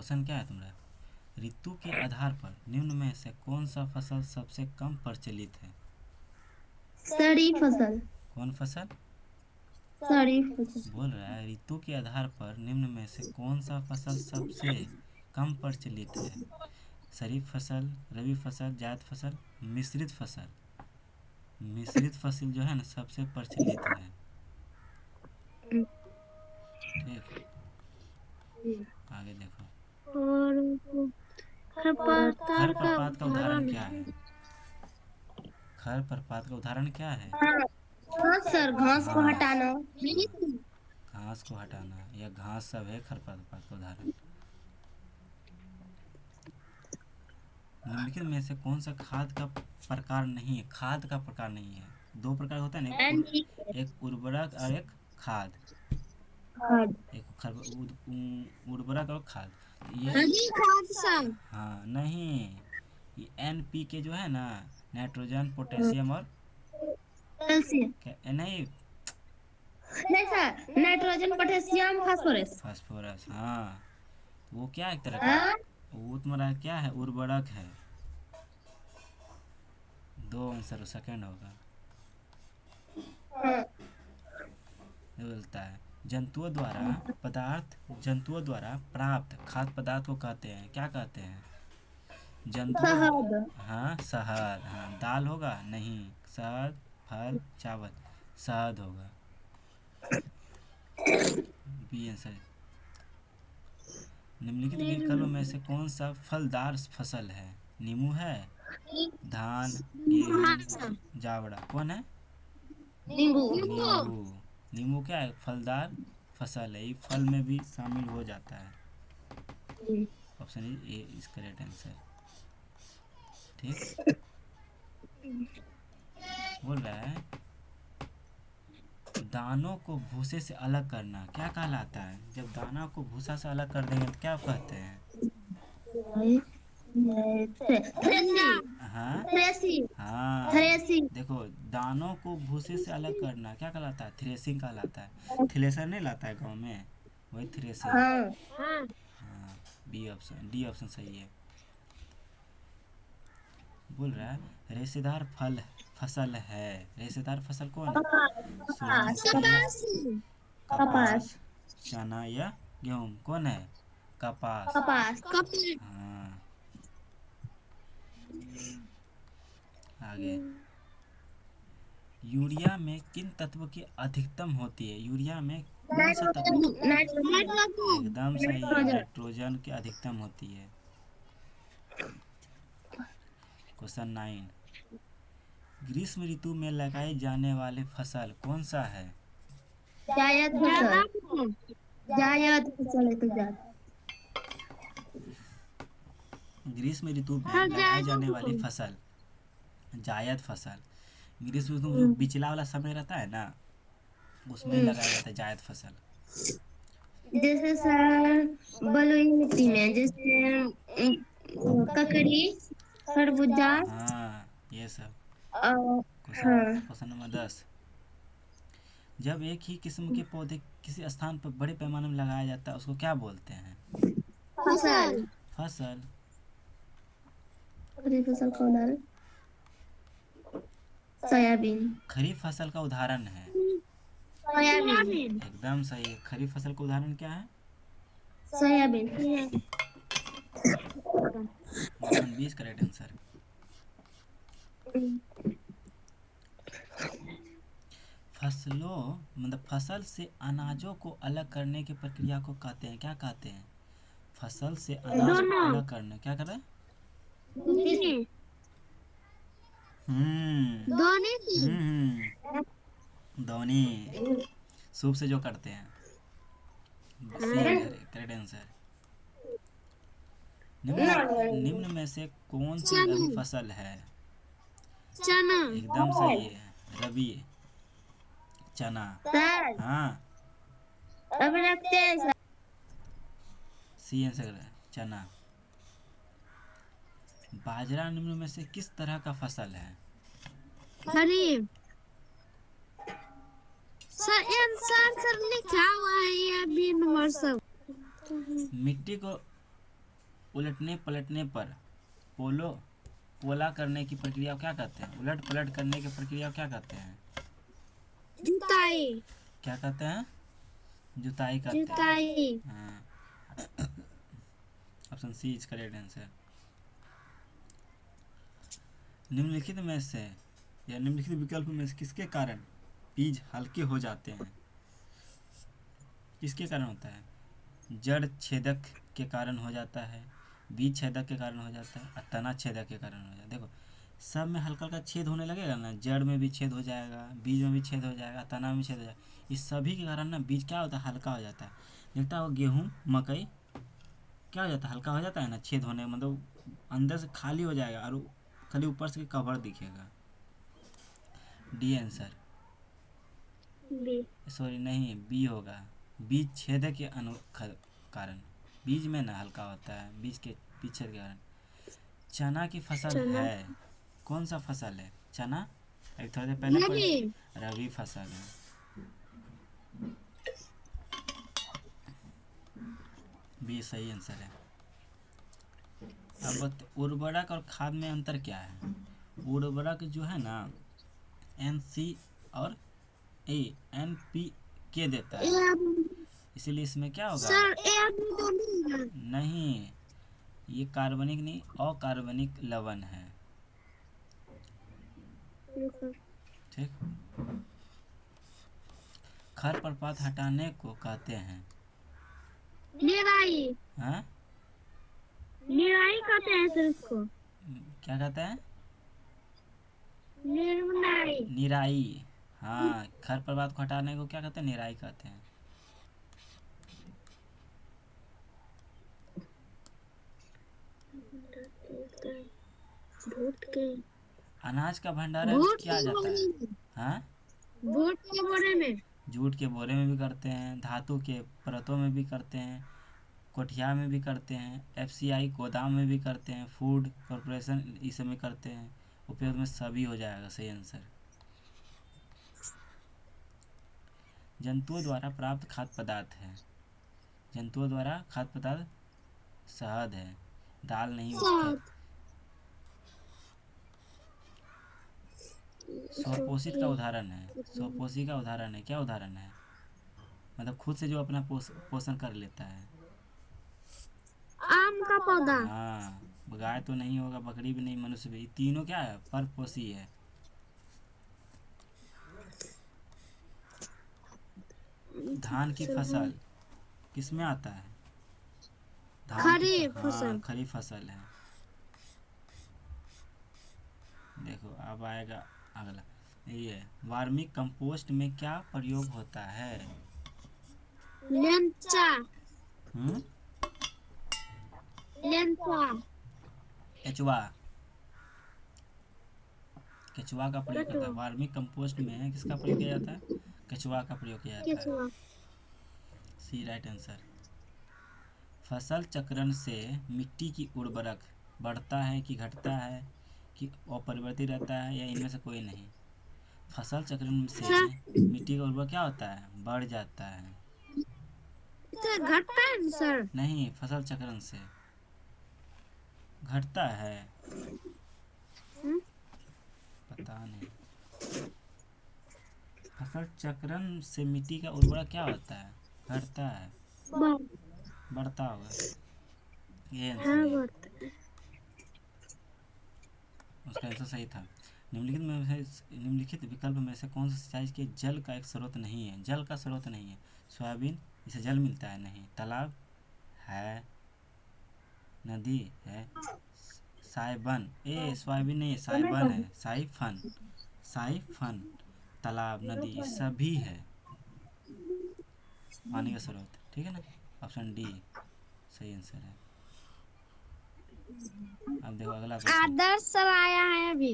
Question क्या है तुम्हारा? ऋतु के आधार पर निम्न में से कौन सा फसल सबसे कम प्रचलित है? सड़ी फसल। कौन फसल? सड़ी फसल। बोल रहा है ऋतु के आधार पर निम्न में से कौन सा फसल सबसे कम प्रचलित है? खरीफ फसल, रबी फसल, जायद फसल, मिश्रित फसल। मिश्रित फसल जो है ना सबसे प्रचलित है। ठीक, आगे देखो। और खरपतवार का खरप्रपात का उदाहरण उदाहरण क्या है? खरप्रपात का उदाहरण क्या है? हाँ सर, घास को घास। हटाना। हाँ, घास को हटाना या घास सब है खरपतवार का उदाहरण। निम्नलिखित में से कौन सा खाद का प्रकार नहीं है? खाद का प्रकार नहीं है। दो प्रकार होता है ना, एक उर्वरक और एक खाद। खाद। एक उर्वरक और खाद। तो ये हरी खाद सर। हाँ नहीं, ये NPK जो है ना, नाइट्रोजन पोटेशियम और कैल्शियम। क्या नहीं, नहीं sir, nitrogen potassium phosphorus. Phosphorus. हाँ, वो क्या है एक तरह का, हाँ। वो तुम्हारा क्या है, उर्वरक है। दो आंसर सेकंड होगा। हाँ। ये बोलता है जंतुओं द्वारा प्राप्त खाद्य पदार्थ को कहते हैं, क्या कहते हैं? जंतुओं। शहद। हाँ शहद, हाँ दाल होगा नहीं, शहद, फल, चावल, शहद होगा। B answer. निम्नलिखित विकल्पों में से कौन सा फलदार फसल है? नींबू है, धान, हाँ गेहूँ, सर। जावड़ा। कौन है? नींबू। नींबू। नींबू क्या है, फलदार फसल है, ये फल में भी शामिल हो जाता है। Option A is correct answer. ठीक, बोल रहा है दानों को भूसे से अलग करना क्या कहलाता है? जब दाना को भूसा से अलग कर देंगे तो क्या कहते हैं? हाँ। थ्रेसिंग। हाँ, थ्रेसिंग। देखो, दानों को भूसे से अलग करना क्या कहलाता है? थ्रेसिंग कहलाता है। थ्रेसर नहीं लाता है गांव में, वही थ्रेसिंग। हाँ। हाँ, बी ऑप्शन, डी ऑप्शन सही है। बोल रहा है रेशेदार फल फसल है। रेशेदार फसल कौन है? सूरजमुखी, कपास। कपास। कपास, चना या गेहूँ। कौन है? कपास। कपास। हाँ, आगे। यूरिया में किन तत्वों की अधिकतम होती है? यूरिया में कौन सा तत्व? नाइट्रोजन। एकदम सही है, नाइट्रोजन की अधिकतम होती है। क्वेश्चन 9, ग्रीष्म ऋतु में लगाई जाने वाली फसल कौन सा है? जायद फसल। जायद फसल है तो जायद। ग्रीष्म ऋतु में लगाई जाने वाली फसल, जायद फसल। ग्रीष्म ऋतु में जो बिचला वाला समय रहता है ना, उसमें लगाया जाता है जायद फसल। जैसे सर, बलुई मिट्टी में जैसे ककड़ी, खरबूजा। हाँ, ये सब। क्वेश्चन हाँ। क्वेश्चन नंबर 10, जब एक ही किस्म के पौधे किसी स्थान पर बड़े पैमाने में लगाया जाता है उसको क्या बोलते हैं? फसल। फसल। खरीफ फसल कौन है? सोयाबीन। खरीफ फसल का उदाहरण है। सोयाबीन। एकदम सही है, खरीफ फसल का उदाहरण क्या है? Soybean. Option B is correct answer. फसलों मतलब फसल से अनाजों को अलग करने की प्रक्रिया को कहते हैं, क्या कहते हैं? फसल से अनाज को अलग करना क्या कर रहे हैं? हम्म। धोनी, सूप से जो करते हैं। C correct answer. निम्न में से कौन सी रबी फसल है? चना। एकदम सही है, रबी, चना। सर, हाँ, अब रखते हैं सर। सी आंसर है चना। बाजरा निम्न में से किस तरह का फसल है? खरीफ। सर आंसर सर लिखा हुआ है ये अभी नंबर सब। मिट्टी को उलटने पलटने पर पोला करने की प्रक्रिया को क्या कहते हैं? उलट पलट करने की प्रक्रिया को क्या कहते हैं? जुताई। क्या कहते हैं? जुताई कहते हैं। जुताई। हाँ, option C is correct answer. निम्नलिखित में से या निम्नलिखित विकल्प में से किसके कारण बीज हल्के हो जाते हैं? किसके कारण होता है? जड़ छेदक के कारण हो जाता है, बीज छेदक के कारण हो जाता है और तना छेदक के कारण हो जाता है। देखो सब में हल्का हल्का छेद होने लगेगा ना, जड़ में भी छेद हो जाएगा, बीज में भी छेद हो जाएगा, तना में भी छेद हो जाएगा। इस सभी के कारण ना बीज क्या होता है? हल्का हो जाता है। देखता हो गेहूँ मकई क्या हो जाता है? हल्का हो जाता है ना, छेद होने मतलब अंदर से खाली हो जाएगा और खाली ऊपर से कवर दिखेगा। D answer. बी। सॉरी नहीं, बी होगा। बीज छेद के कारण बीज में ना हल्का होता है, बीज के पीछे के कारण। चना की फसल चना। है, कौन सा फसल है? चना अभी थोड़ी देर पहले रवि। रवि फसल है। बी सही आंसर है। अब उर्वरक और खाद में अंतर क्या है? उर्वरक जो है ना NC और NPK देता है, इसीलिए इसमें क्या होगा? सर तो नहीं है। नहीं, ये कार्बनिक नहीं अकार्बनिक लवण है। ठीक। खरपतवार हटाने को कहते हैं? निराई। हाँ, निराई कहते हैं सर इसको। क्या कहते हैं? निर्मलाई। निराई। हाँ, खरपतवार को हटाने को क्या कहते हैं? निराई कहते हैं। भूत के अनाज का भंडारण भूत किया के जाता है? बोरे में। हाँ, भूत के बोरे में। जूट के बोरे में भी करते हैं, धातु के परतों में भी करते हैं, कोठिया में भी करते हैं, FCI गोदाम में भी करते हैं, फूड कॉरपोरेशन इस सब में करते हैं। उपयोग में सभी हो जाएगा सही आंसर। जंतुओं द्वारा प्राप्त खाद्य पदार्थ है। जंतुओं द्वारा खाद्य पदार्थ शहद है, दाल नहीं उसके। स्वपोषित का उदाहरण है, स्वपोषी का उदाहरण है, क्या उदाहरण है? मतलब खुद से जो अपना पोषण कर लेता है। आम का पौधा। हाँ, गाय तो नहीं होगा, बकरी भी नहीं, मनुष्य भी। तीनों क्या है? परपोषी है। धान की फसल किस में आता है? खरीफ हाँ, फसल। खरीफ फसल है। देखो अब आएगा अगला, ये वार्मी कंपोस्ट में क्या प्रयोग होता है? लेंचा। हम्म, लेंचा। केचुआ। केचुआ का प्रयोग होता है वार्मी कंपोस्ट में। किसका प्रयोग किया जाता है? केचुआ का प्रयोग किया जाता है। सी राइट आंसर। फसल चक्रण से मिट्टी की उर्वरक बढ़ता है कि घटता है कि अपरिवर्तित रहता है या इनमें से कोई नहीं? फसल चक्रण से मिट्टी का उर्वरक क्या होता है? बढ़ जाता है। घटता है सर। नहीं, फसल चक्रण से घटता है। पता नहीं। फसल चक्रण से मिट्टी का उर्वरक क्या होता है? घटता है, बढ़ता होगा। ये आंसर है, उसका आंसर सही था। निम्नलिखित विकल्प में से कौन सा सिंचाई के जल का एक स्रोत नहीं है? जल का स्रोत नहीं है। सोयाबीन, इसे जल मिलता है नहीं। तालाब है, नदी है, साइबन सोयाबीन नहीं है, साइबन है, साइफन। साइफन, तालाब, नदी सभी है पानी का स्रोत। ठीक है ना, ऑप्शन डी सही आंसर है। अब देखो अगला क्वेश्चन। आदर्श सर आया है अभी।